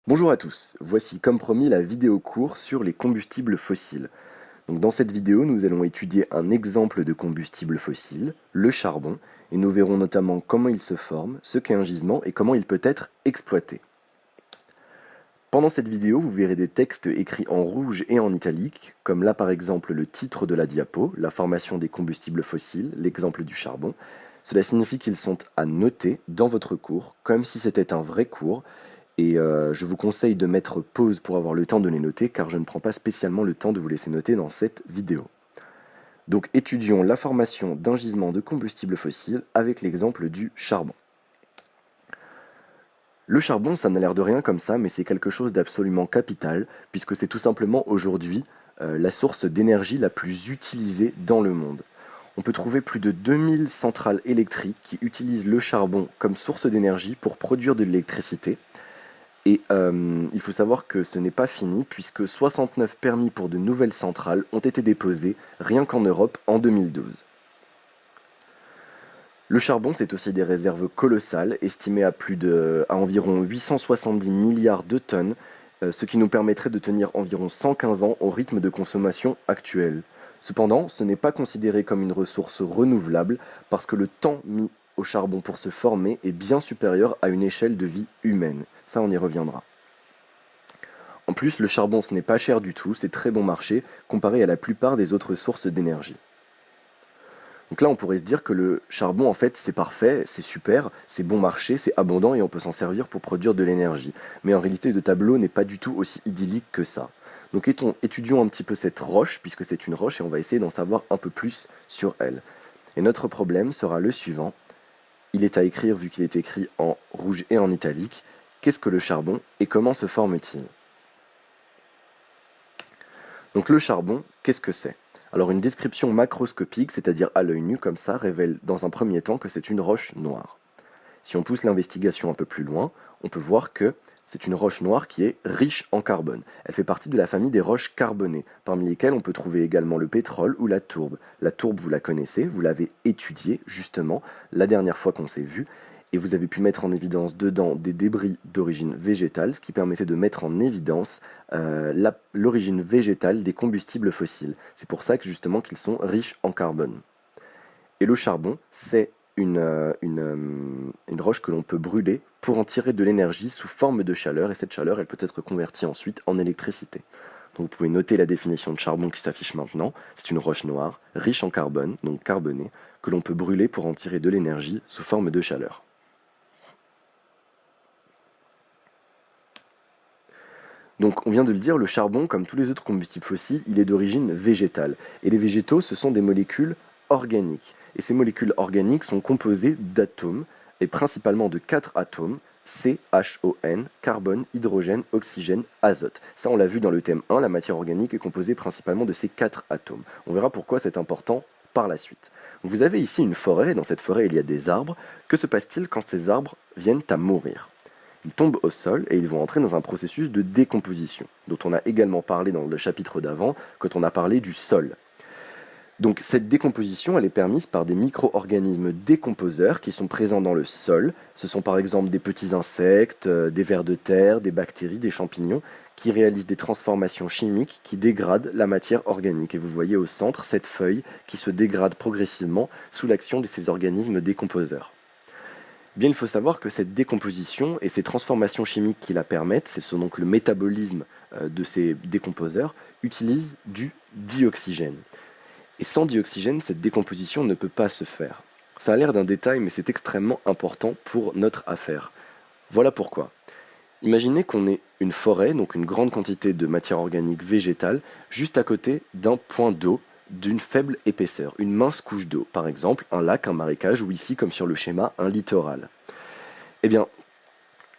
Bonjour à tous, voici comme promis la vidéo cours sur les combustibles fossiles. Donc dans cette vidéo, nous allons étudier un exemple de combustible fossile, le charbon, et nous verrons notamment comment il se forme, ce qu'est un gisement et comment il peut être exploité. Pendant cette vidéo, vous verrez des textes écrits en rouge et en italique, comme là par exemple le titre de la diapo, la formation des combustibles fossiles, l'exemple du charbon. Cela signifie qu'ils sont à noter dans votre cours, comme si c'était un vrai cours, et je vous conseille de mettre pause pour avoir le temps de les noter, car je ne prends pas spécialement le temps de vous laisser noter dans cette vidéo. Donc étudions la formation d'un gisement de combustible fossile avec l'exemple du charbon. Le charbon, ça n'a l'air de rien comme ça, mais c'est quelque chose d'absolument capital, puisque c'est tout simplement aujourd'hui la source d'énergie la plus utilisée dans le monde. On peut trouver plus de 2000 centrales électriques qui utilisent le charbon comme source d'énergie pour produire de l'électricité. Et il faut savoir que ce n'est pas fini, puisque 69 permis pour de nouvelles centrales ont été déposés rien qu'en Europe en 2012. Le charbon, c'est aussi des réserves colossales, estimées à environ 870 milliards de tonnes, ce qui nous permettrait de tenir environ 115 ans au rythme de consommation actuel. Cependant, ce n'est pas considéré comme une ressource renouvelable, parce que le temps mis au charbon pour se former est bien supérieur à une échelle de vie humaine. Ça, on y reviendra. En plus, le charbon, ce n'est pas cher du tout, c'est très bon marché, comparé à la plupart des autres sources d'énergie. Donc là, on pourrait se dire que le charbon, en fait, c'est parfait, c'est super, c'est bon marché, c'est abondant et on peut s'en servir pour produire de l'énergie. Mais en réalité, le tableau n'est pas du tout aussi idyllique que ça. Donc étudions un petit peu cette roche, puisque c'est une roche, et on va essayer d'en savoir un peu plus sur elle. Et notre problème sera le suivant. Il est à écrire, vu qu'il est écrit en rouge et en italique. Qu'est-ce que le charbon et comment se forme-t-il? Donc le charbon, qu'est-ce que c'est? Alors une description macroscopique, c'est-à-dire à l'œil nu comme ça, révèle dans un premier temps que c'est une roche noire. Si on pousse l'investigation un peu plus loin, on peut voir que c'est une roche noire qui est riche en carbone. Elle fait partie de la famille des roches carbonées, parmi lesquelles on peut trouver également le pétrole ou la tourbe. La tourbe, vous la connaissez, vous l'avez étudiée justement la dernière fois qu'on s'est vu, et vous avez pu mettre en évidence dedans des débris d'origine végétale, ce qui permettait de mettre en évidence l'origine végétale des combustibles fossiles. C'est pour ça que justement qu'ils sont riches en carbone. Et le charbon, c'est une roche que l'on peut brûler pour en tirer de l'énergie sous forme de chaleur, et cette chaleur, elle peut être convertie ensuite en électricité. Donc vous pouvez noter la définition de charbon qui s'affiche maintenant. C'est une roche noire, riche en carbone, donc carbonée, que l'on peut brûler pour en tirer de l'énergie sous forme de chaleur. Donc on vient de le dire, le charbon, comme tous les autres combustibles fossiles, il est d'origine végétale. Et les végétaux, ce sont des molécules organiques. Et ces molécules organiques sont composées d'atomes, et principalement de 4 atomes, CHON, carbone, hydrogène, oxygène, azote. Ça, on l'a vu dans le thème 1, la matière organique est composée principalement de ces 4 atomes. On verra pourquoi c'est important par la suite. Vous avez ici une forêt, et dans cette forêt, il y a des arbres. Que se passe-t-il quand ces arbres viennent à mourir? Ils tombent au sol et ils vont entrer dans un processus de décomposition, dont on a également parlé dans le chapitre d'avant, quand on a parlé du sol. Donc cette décomposition, elle est permise par des micro-organismes décomposeurs qui sont présents dans le sol. Ce sont par exemple des petits insectes, des vers de terre, des bactéries, des champignons, qui réalisent des transformations chimiques qui dégradent la matière organique. Et vous voyez au centre cette feuille qui se dégrade progressivement sous l'action de ces organismes décomposeurs. Bien, il faut savoir que cette décomposition et ces transformations chimiques qui la permettent, c'est donc le métabolisme de ces décomposeurs, utilisent du dioxygène. Et sans dioxygène, cette décomposition ne peut pas se faire. Ça a l'air d'un détail, mais c'est extrêmement important pour notre affaire. Voilà pourquoi. Imaginez qu'on ait une forêt, donc une grande quantité de matière organique végétale, juste à côté d'un point d'eau d'une faible épaisseur, une mince couche d'eau, par exemple un lac, un marécage, ou ici, comme sur le schéma, un littoral. Eh bien,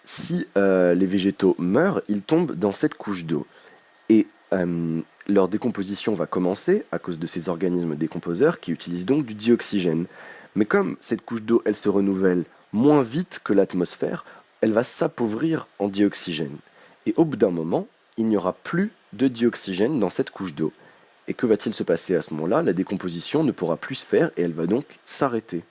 si les végétaux meurent, ils tombent dans cette couche d'eau. Et leur décomposition va commencer à cause de ces organismes décomposeurs qui utilisent donc du dioxygène. Mais comme cette couche d'eau, elle se renouvelle moins vite que l'atmosphère, elle va s'appauvrir en dioxygène. Et au bout d'un moment, il n'y aura plus de dioxygène dans cette couche d'eau. Et que va-t-il se passer à ce moment-là? La décomposition ne pourra plus se faire et elle va donc s'arrêter.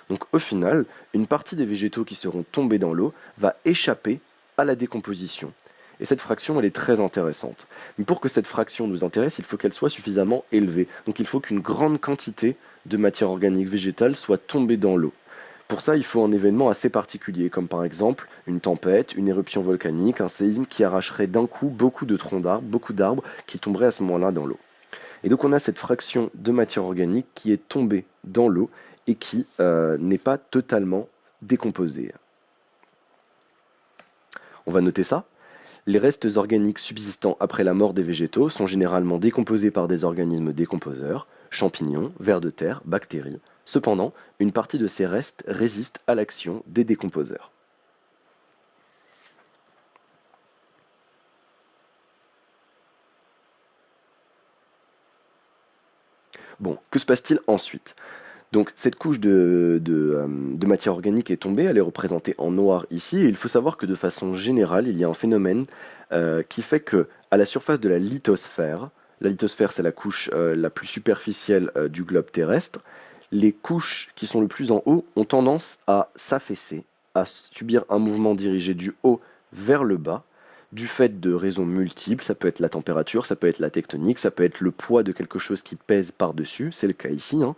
Donc au final, une partie des végétaux qui seront tombés dans l'eau va échapper à la décomposition. Et cette fraction, elle est très intéressante. Mais pour que cette fraction nous intéresse, il faut qu'elle soit suffisamment élevée. Donc il faut qu'une grande quantité de matière organique végétale soit tombée dans l'eau. Pour ça, il faut un événement assez particulier, comme par exemple une tempête, une éruption volcanique, un séisme qui arracherait d'un coup beaucoup de troncs d'arbres, beaucoup d'arbres qui tomberaient à ce moment-là dans l'eau. Et donc on a cette fraction de matière organique qui est tombée dans l'eau et qui n'est pas totalement décomposée. On va noter ça. Les restes organiques subsistant après la mort des végétaux sont généralement décomposés par des organismes décomposeurs, champignons, vers de terre, bactéries. Cependant, une partie de ces restes résiste à l'action des décomposeurs. Bon, que se passe-t-il ensuite? Donc cette couche de matière organique est tombée, elle est représentée en noir ici, et il faut savoir que de façon générale, il y a un phénomène qui fait que à la surface de la lithosphère c'est la couche la plus superficielle du globe terrestre, les couches qui sont le plus en haut ont tendance à s'affaisser, à subir un mouvement dirigé du haut vers le bas, du fait de raisons multiples, ça peut être la température, ça peut être la tectonique, ça peut être le poids de quelque chose qui pèse par-dessus, c'est le cas ici, hein.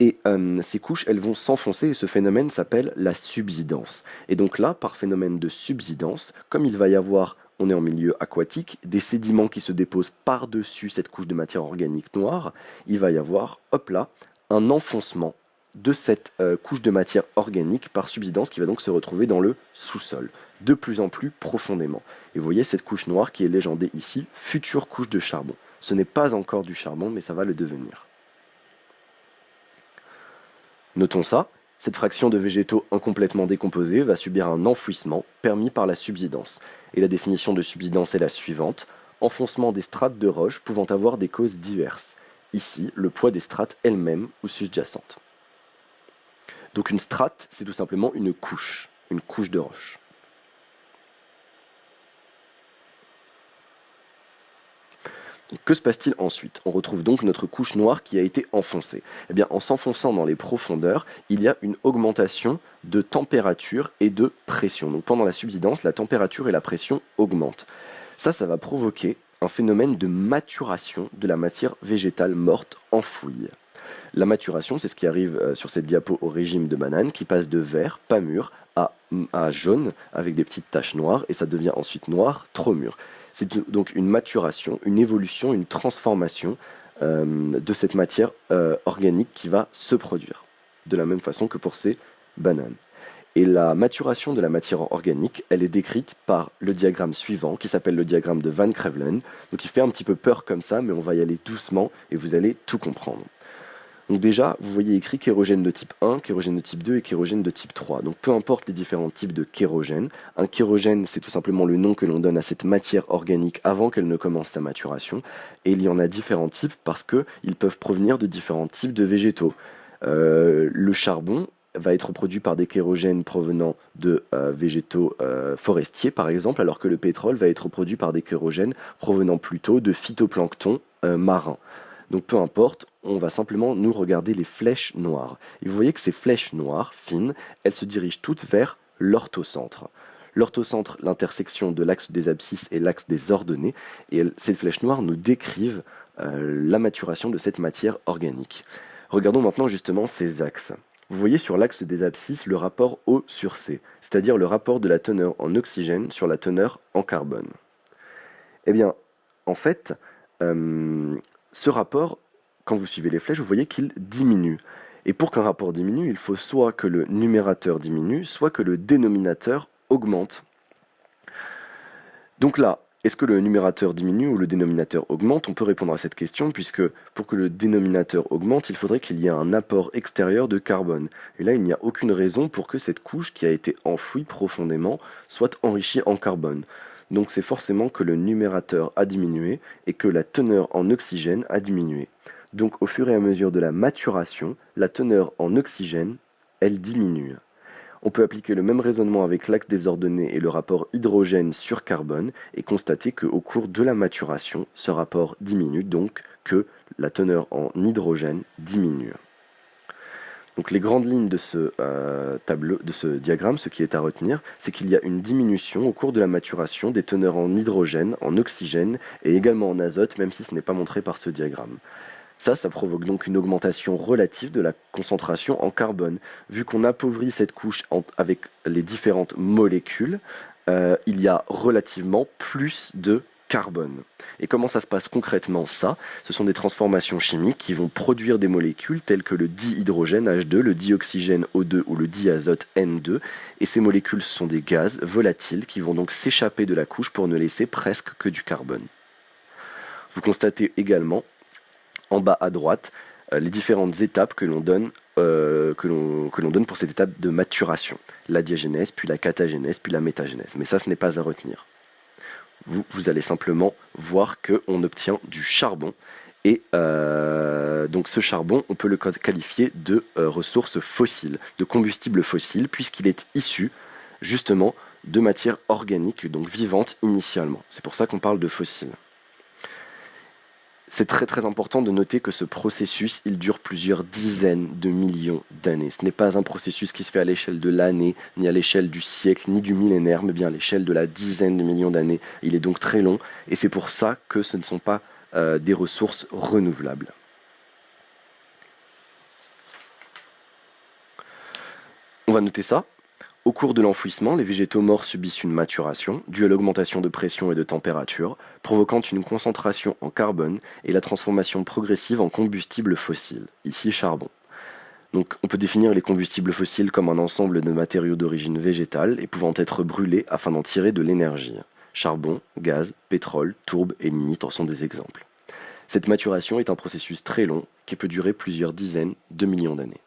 Et ces couches, elles vont s'enfoncer et ce phénomène s'appelle la subsidence. Et donc là, par phénomène de subsidence, comme il va y avoir, on est en milieu aquatique, des sédiments qui se déposent par-dessus cette couche de matière organique noire, il va y avoir, hop là, un enfoncement de cette couche de matière organique par subsidence qui va donc se retrouver dans le sous-sol, de plus en plus profondément. Et vous voyez cette couche noire qui est légendée ici, future couche de charbon. Ce n'est pas encore du charbon, mais ça va le devenir. Notons ça, cette fraction de végétaux incomplètement décomposés va subir un enfouissement permis par la subsidence. Et la définition de subsidence est la suivante, enfoncement des strates de roche pouvant avoir des causes diverses. Ici, le poids des strates elles-mêmes ou sous-jacentes. Donc une strate, c'est tout simplement une couche de roche. Que se passe-t-il ensuite? On retrouve donc notre couche noire qui a été enfoncée. Eh bien, en s'enfonçant dans les profondeurs, il y a une augmentation de température et de pression. Donc pendant la subsidence, la température et la pression augmentent. Ça va provoquer un phénomène de maturation de la matière végétale morte enfouie. La maturation, c'est ce qui arrive sur cette diapo au régime de banane, qui passe de vert, pas mûr, à jaune, avec des petites taches noires, et ça devient ensuite noir, trop mûr. C'est donc une maturation, une évolution, une transformation de cette matière organique qui va se produire, de la même façon que pour ces bananes. Et la maturation de la matière organique, elle est décrite par le diagramme suivant, qui s'appelle le diagramme de Van Crevelen. Donc il fait un petit peu peur comme ça, mais on va y aller doucement et vous allez tout comprendre. Donc déjà, vous voyez écrit kérogène de type 1, kérogène de type 2 et kérogène de type 3. Donc peu importe les différents types de kérogène, un kérogène c'est tout simplement le nom que l'on donne à cette matière organique avant qu'elle ne commence sa maturation. Et il y en a différents types parce qu'ils peuvent provenir de différents types de végétaux. Le charbon va être produit par des kérogènes provenant de végétaux forestiers par exemple, alors que le pétrole va être produit par des kérogènes provenant plutôt de phytoplancton marin. Donc peu importe, on va simplement nous regarder les flèches noires. Et vous voyez que ces flèches noires, fines, elles se dirigent toutes vers l'orthocentre. L'orthocentre, l'intersection de l'axe des abscisses et l'axe des ordonnées, et ces flèches noires nous décrivent la maturation de cette matière organique. Regardons maintenant justement ces axes. Vous voyez sur l'axe des abscisses le rapport O sur C, c'est-à-dire le rapport de la teneur en oxygène sur la teneur en carbone. Eh bien, en fait, ce rapport, quand vous suivez les flèches, vous voyez qu'il diminue. Et pour qu'un rapport diminue, il faut soit que le numérateur diminue, soit que le dénominateur augmente. Donc là, est-ce que le numérateur diminue ou le dénominateur augmente? On peut répondre à cette question puisque pour que le dénominateur augmente, il faudrait qu'il y ait un apport extérieur de carbone. Et là, il n'y a aucune raison pour que cette couche qui a été enfouie profondément soit enrichie en carbone. Donc c'est forcément que le numérateur a diminué et que la teneur en oxygène a diminué. Donc au fur et à mesure de la maturation, la teneur en oxygène, elle diminue. On peut appliquer le même raisonnement avec l'axe des ordonnées et le rapport hydrogène sur carbone et constater qu'au cours de la maturation, ce rapport diminue, donc que la teneur en hydrogène diminue. Donc les grandes lignes de ce tableau, de ce diagramme, ce qui est à retenir, c'est qu'il y a une diminution au cours de la maturation des teneurs en hydrogène, en oxygène et également en azote, même si ce n'est pas montré par ce diagramme. Ça provoque donc une augmentation relative de la concentration en carbone. Vu qu'on appauvrit cette couche avec les différentes molécules, il y a relativement plus de carbone. Et comment ça se passe concrètement ça? Ce sont des transformations chimiques qui vont produire des molécules telles que le dihydrogène H2, le dioxygène O2 ou le diazote N2. Et ces molécules sont des gaz volatiles qui vont donc s'échapper de la couche pour ne laisser presque que du carbone. Vous constatez également en bas à droite les différentes étapes que l'on donne pour cette étape de maturation. La diagénèse, puis la catagénèse, puis la métagénèse. Mais ça, ce n'est pas à retenir. Vous allez simplement voir qu'on obtient du charbon. Et donc ce charbon, on peut le qualifier de ressource fossile, de combustible fossile, puisqu'il est issu justement de matière organique, donc vivante initialement. C'est pour ça qu'on parle de fossile. C'est très très important de noter que ce processus, il dure plusieurs dizaines de millions d'années. Ce n'est pas un processus qui se fait à l'échelle de l'année, ni à l'échelle du siècle, ni du millénaire, mais bien à l'échelle de la dizaine de millions d'années. Il est donc très long, et c'est pour ça que ce ne sont pas des ressources renouvelables. On va noter ça. Au cours de l'enfouissement, les végétaux morts subissent une maturation due à l'augmentation de pression et de température, provoquant une concentration en carbone et la transformation progressive en combustible fossile, ici charbon. Donc on peut définir les combustibles fossiles comme un ensemble de matériaux d'origine végétale et pouvant être brûlés afin d'en tirer de l'énergie. Charbon, gaz, pétrole, tourbe et lignite en sont des exemples. Cette maturation est un processus très long qui peut durer plusieurs dizaines de millions d'années.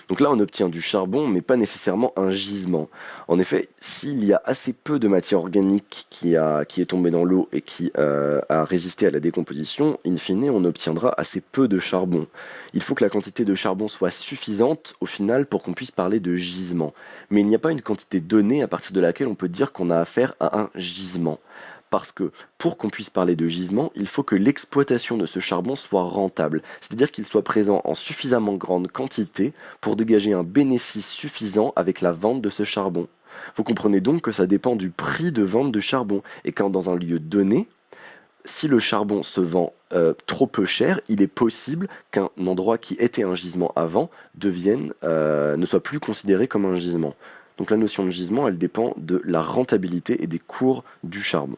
Donc là, on obtient du charbon, mais pas nécessairement un gisement. En effet, s'il y a assez peu de matière organique qui est tombée dans l'eau et qui a résisté à la décomposition, in fine, on obtiendra assez peu de charbon. Il faut que la quantité de charbon soit suffisante, au final, pour qu'on puisse parler de gisement. Mais il n'y a pas une quantité donnée à partir de laquelle on peut dire qu'on a affaire à un gisement. Parce que pour qu'on puisse parler de gisement, il faut que l'exploitation de ce charbon soit rentable, c'est-à-dire qu'il soit présent en suffisamment grande quantité pour dégager un bénéfice suffisant avec la vente de ce charbon. Vous comprenez donc que ça dépend du prix de vente de charbon, et quand dans un lieu donné, si le charbon se vend trop peu cher, il est possible qu'un endroit qui était un gisement avant ne soit plus considéré comme un gisement. Donc la notion de gisement, elle dépend de la rentabilité et des cours du charbon.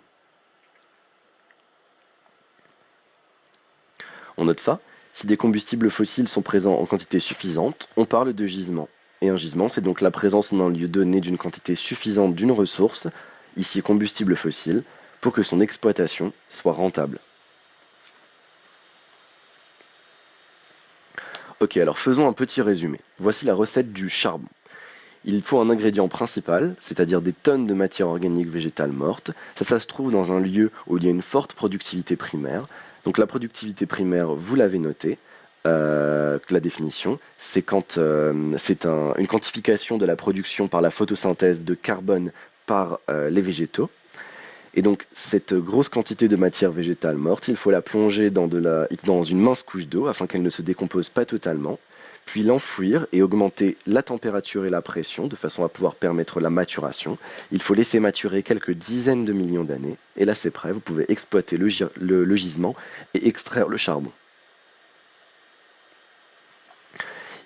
On note ça. Si des combustibles fossiles sont présents en quantité suffisante, on parle de gisement. Et un gisement, c'est donc la présence en un lieu donné d'une quantité suffisante d'une ressource, ici combustible fossile, pour que son exploitation soit rentable. Ok, alors faisons un petit résumé. Voici la recette du charbon. Il faut un ingrédient principal, c'est-à-dire des tonnes de matière organique végétale morte. Ça se trouve dans un lieu où il y a une forte productivité primaire. Donc la productivité primaire, vous l'avez noté, la définition, c'est quand une quantification de la production par la photosynthèse de carbone par les végétaux. Et donc cette grosse quantité de matière végétale morte, il faut la plonger dans une mince couche d'eau afin qu'elle ne se décompose pas totalement, puis l'enfouir et augmenter la température et la pression de façon à pouvoir permettre la maturation. Il faut laisser maturer quelques dizaines de millions d'années, et là c'est prêt, vous pouvez exploiter le gisement et extraire le charbon.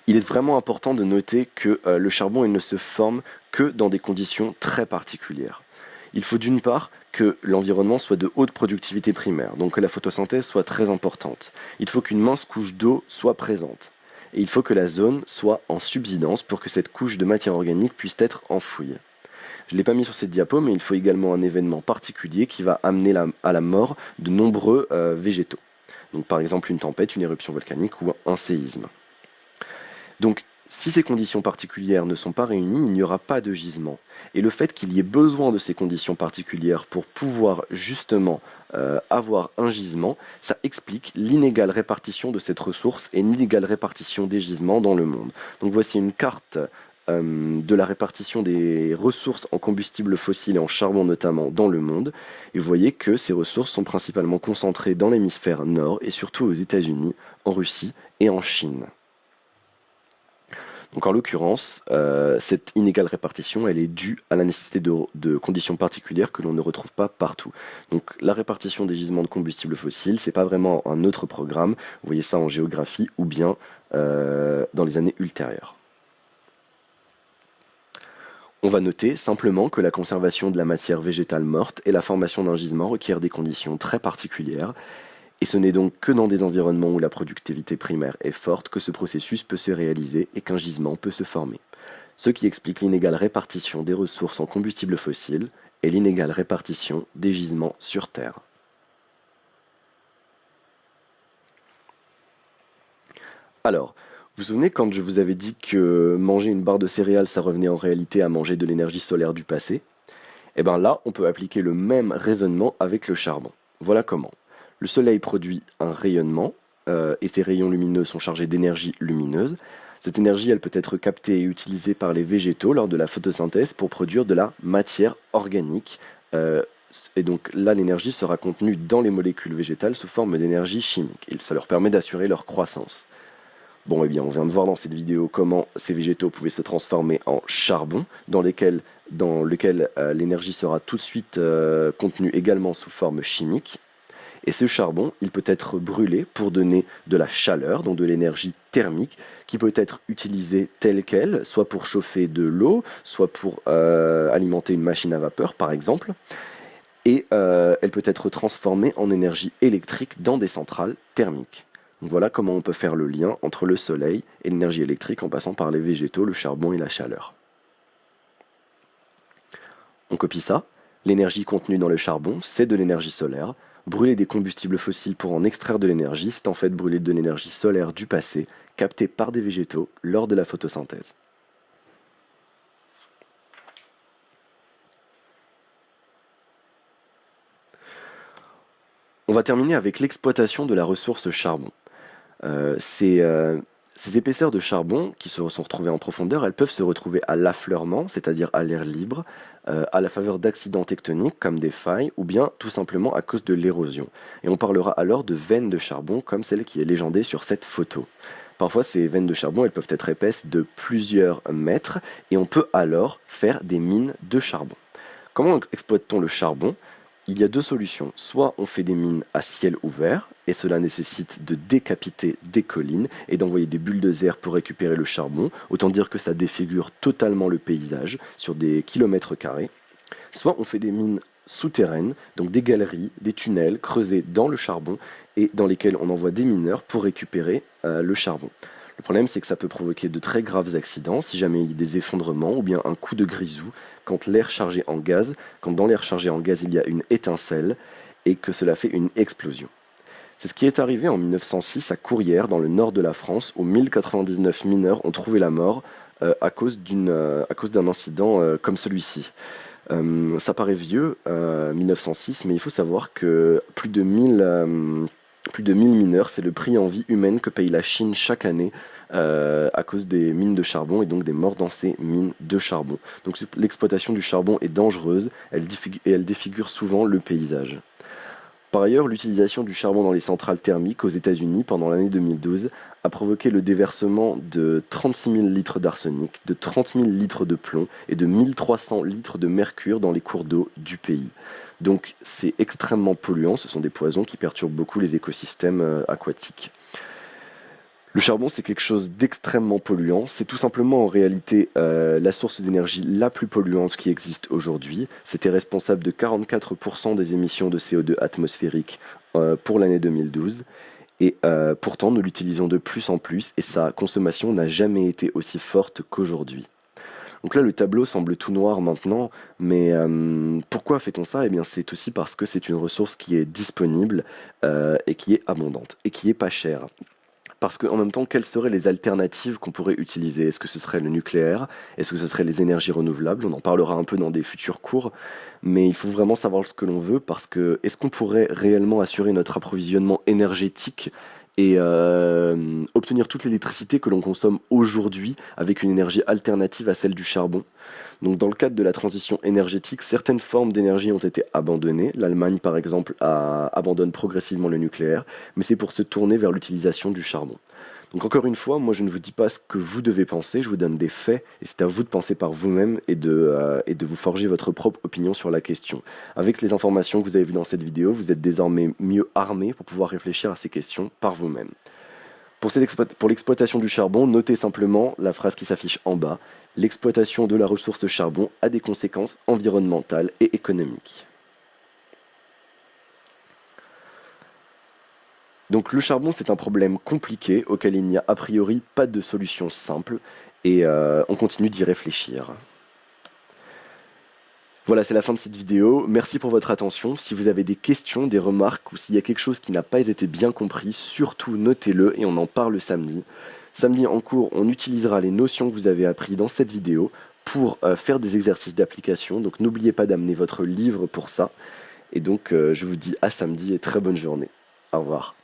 Il est vraiment important de noter que le charbon il ne se forme que dans des conditions très particulières. Il faut d'une part que l'environnement soit de haute productivité primaire, donc que la photosynthèse soit très importante. Il faut qu'une mince couche d'eau soit présente. Et il faut que la zone soit en subsidence pour que cette couche de matière organique puisse être enfouie. Je ne l'ai pas mis sur cette diapo, mais il faut également un événement particulier qui va amener à la mort de nombreux végétaux. Donc par exemple une tempête, une éruption volcanique ou un séisme. Donc si ces conditions particulières ne sont pas réunies, il n'y aura pas de gisement. Et le fait qu'il y ait besoin de ces conditions particulières pour pouvoir justement avoir un gisement, ça explique l'inégale répartition de cette ressource et l'inégale répartition des gisements dans le monde. Donc voici une carte de la répartition des ressources en combustibles fossiles et en charbon notamment dans le monde. Et vous voyez que ces ressources sont principalement concentrées dans l'hémisphère nord et surtout aux États-Unis, en Russie et en Chine. Donc en l'occurrence, cette inégale répartition, elle est due à la nécessité de conditions particulières que l'on ne retrouve pas partout. Donc la répartition des gisements de combustibles fossiles, c'est pas vraiment un autre programme. Vous voyez ça en géographie ou bien dans les années ultérieures. On va noter simplement que la conservation de la matière végétale morte et la formation d'un gisement requièrent des conditions très particulières, et ce n'est donc que dans des environnements où la productivité primaire est forte que ce processus peut se réaliser et qu'un gisement peut se former. Ce qui explique l'inégale répartition des ressources en combustibles fossiles et l'inégale répartition des gisements sur Terre. Alors, vous vous souvenez quand je vous avais dit que manger une barre de céréales, ça revenait en réalité à manger de l'énergie solaire du passé? Et bien là, on peut appliquer le même raisonnement avec le charbon. Voilà comment. Le soleil produit un rayonnement, et ces rayons lumineux sont chargés d'énergie lumineuse. Cette énergie, elle peut être captée et utilisée par les végétaux lors de la photosynthèse pour produire de la matière organique. Et donc là, l'énergie sera contenue dans les molécules végétales sous forme d'énergie chimique. Et ça leur permet d'assurer leur croissance. Bon, eh bien, on vient de voir dans cette vidéo comment ces végétaux pouvaient se transformer en charbon, dans lequel l'énergie sera tout de suite contenue également sous forme chimique. Et ce charbon, il peut être brûlé pour donner de la chaleur, donc de l'énergie thermique, qui peut être utilisée telle qu'elle, soit pour chauffer de l'eau, soit pour alimenter une machine à vapeur, par exemple. Et elle peut être transformée en énergie électrique dans des centrales thermiques. Donc voilà comment on peut faire le lien entre le soleil et l'énergie électrique en passant par les végétaux, le charbon et la chaleur. On copie ça. L'énergie contenue dans le charbon, c'est de l'énergie solaire. Brûler des combustibles fossiles pour en extraire de l'énergie, c'est en fait brûler de l'énergie solaire du passé, captée par des végétaux lors de la photosynthèse. On va terminer avec l'exploitation de la ressource charbon. Ces épaisseurs de charbon qui se sont retrouvées en profondeur, elles peuvent se retrouver à l'affleurement, c'est-à-dire à l'air libre, à la faveur d'accidents tectoniques comme des failles, ou bien tout simplement à cause de l'érosion. Et on parlera alors de veines de charbon comme celle qui est légendée sur cette photo. Parfois, ces veines de charbon, elles peuvent être épaisses de plusieurs mètres, et on peut alors faire des mines de charbon. Comment exploite-t-on le charbon? Il y a deux solutions. Soit on fait des mines à ciel ouvert, et cela nécessite de décapiter des collines et d'envoyer des bulldozers pour récupérer le charbon. Autant dire que ça défigure totalement le paysage sur des kilomètres carrés. Soit on fait des mines souterraines, donc des galeries, des tunnels creusés dans le charbon et dans lesquels on envoie des mineurs pour récupérer le charbon. Le problème, c'est que ça peut provoquer de très graves accidents si jamais il y a des effondrements ou bien un coup de grisou quand dans l'air chargé en gaz, il y a une étincelle et que cela fait une explosion. C'est ce qui est arrivé en 1906 à Courrières, dans le nord de la France, où 1099 mineurs ont trouvé la mort à cause d'un incident comme celui-ci. Ça paraît vieux, 1906, mais il faut savoir que plus de 1000 mineurs, c'est le prix en vie humaine que paye la Chine chaque année à cause des mines de charbon et donc des morts dans ces mines de charbon. Donc l'exploitation du charbon est dangereuse et elle défigure souvent le paysage. Par ailleurs, l'utilisation du charbon dans les centrales thermiques aux États-Unis pendant l'année 2012 a provoqué le déversement de 36 000 litres d'arsenic, de 30 000 litres de plomb et de 1300 litres de mercure dans les cours d'eau du pays. Donc c'est extrêmement polluant, ce sont des poisons qui perturbent beaucoup les écosystèmes aquatiques. Le charbon, c'est quelque chose d'extrêmement polluant. C'est tout simplement en réalité la source d'énergie la plus polluante qui existe aujourd'hui. C'était responsable de 44% des émissions de CO2 atmosphériques pour l'année 2012. Et pourtant, nous l'utilisons de plus en plus et sa consommation n'a jamais été aussi forte qu'aujourd'hui. Donc là, le tableau semble tout noir maintenant, mais pourquoi fait-on ça? Eh bien, c'est aussi parce que c'est une ressource qui est disponible et qui est abondante et qui est pas chère. Parce qu'en même temps, quelles seraient les alternatives qu'on pourrait utiliser? Est-ce que ce serait le nucléaire? Est-ce que ce serait les énergies renouvelables? On en parlera un peu dans des futurs cours, mais il faut vraiment savoir ce que l'on veut parce que est-ce qu'on pourrait réellement assurer notre approvisionnement énergétique et obtenir toute l'électricité que l'on consomme aujourd'hui avec une énergie alternative à celle du charbon. Donc dans le cadre de la transition énergétique, certaines formes d'énergie ont été abandonnées. L'Allemagne, par exemple, abandonne progressivement le nucléaire, mais c'est pour se tourner vers l'utilisation du charbon. Donc encore une fois, moi je ne vous dis pas ce que vous devez penser, je vous donne des faits, et c'est à vous de penser par vous-même et de vous forger votre propre opinion sur la question. Avec les informations que vous avez vues dans cette vidéo, vous êtes désormais mieux armé pour pouvoir réfléchir à ces questions par vous-même. Pour l'exploitation du charbon, notez simplement la phrase qui s'affiche en bas. L'exploitation de la ressource charbon a des conséquences environnementales et économiques. Donc le charbon, c'est un problème compliqué auquel il n'y a a priori pas de solution simple et on continue d'y réfléchir. Voilà, c'est la fin de cette vidéo. Merci pour votre attention. Si vous avez des questions, des remarques ou s'il y a quelque chose qui n'a pas été bien compris, surtout notez-le et on en parle samedi. Samedi en cours, on utilisera les notions que vous avez apprises dans cette vidéo pour faire des exercices d'application. Donc n'oubliez pas d'amener votre livre pour ça. Et donc je vous dis à samedi et très bonne journée. Au revoir.